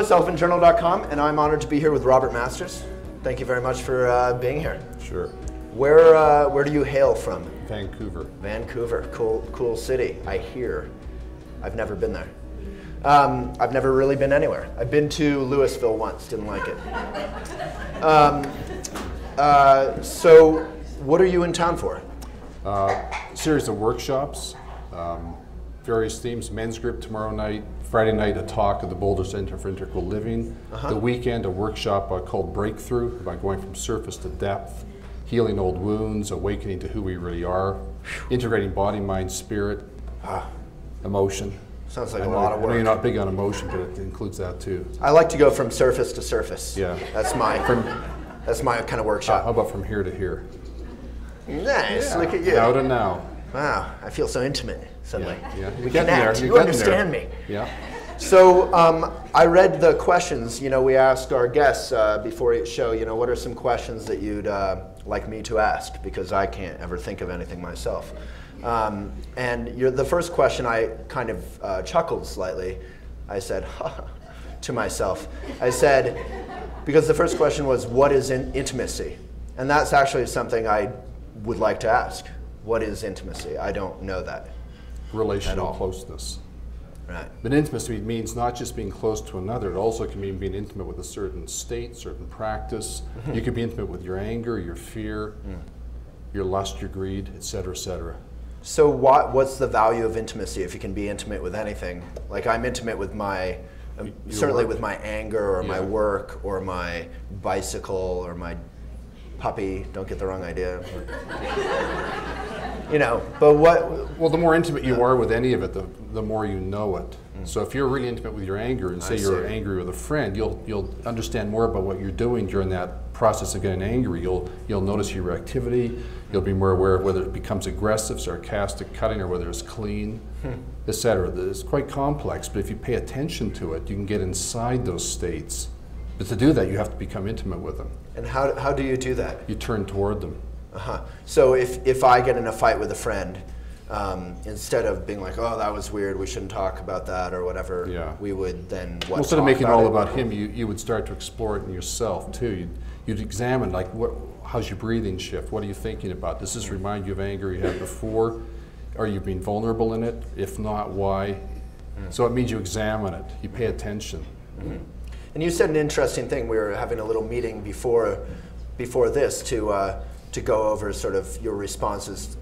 Carlos, elephantjournal.com, and I'm honored to be here with Robert Masters. Thank you very much for being here. Sure. Where do you hail from? Vancouver. Vancouver, cool city, I hear. I've never been there. I've never really been anywhere. I've been to Louisville once, didn't like it. So what are you in town for? Series of workshops, various themes, men's group tomorrow night, Friday night a talk at the Boulder Center for Integral Living, the weekend a workshop called Breakthrough, about going from surface to depth, healing old wounds, awakening to who we really are, integrating body, mind, spirit, emotion. Sounds like a lot of work. I know you're not big on emotion, but it includes that too. I like to go from surface to surface. Yeah. That's my kind of workshop. How about from here to here? Nice, look at you. Now to now. Wow, I feel so intimate suddenly. Yeah. We connect, you understand me. Yeah. So I read the questions, we asked our guests before each show, what are some questions that you'd like me to ask? Because I can't ever think of anything myself. And the first question, I kind of chuckled slightly. I said, to myself. I said, because the first question was, what is intimacy? And that's actually something I would like to ask. What is intimacy? I don't know that. Relational closeness. Right. But intimacy means not just being close to another, it also can mean being intimate with a certain state, certain practice. You could be intimate with your anger, your fear, your lust, your greed, etc., etc. So what's the value of intimacy if you can be intimate with anything? Like I'm intimate with certainly with my anger or my work or my bicycle or my puppy, don't get the wrong idea. But what? Well, the more intimate you are with any of it, the more you know it. So if you're really intimate with your anger and say you're angry with a friend, you'll understand more about what you're doing during that process of getting angry. You'll notice your reactivity. You'll be more aware of whether it becomes aggressive, sarcastic, cutting, or whether it's clean, etc. It's quite complex, but if you pay attention to it, you can get inside those states. But to do that, you have to become intimate with them. And how do you do that? You turn toward them. So if I get in a fight with a friend, instead of being like, oh, that was weird, we shouldn't talk about that or whatever, we would then well, instead of making it all about him, you would start to explore it in yourself too. You'd examine, like, how's your breathing shift? What are you thinking about? Does this remind you of anger you had before? Are you being vulnerable in it? If not, why? So it means you examine it. You pay attention. And you said an interesting thing. We were having a little meeting before this to go over sort of your responses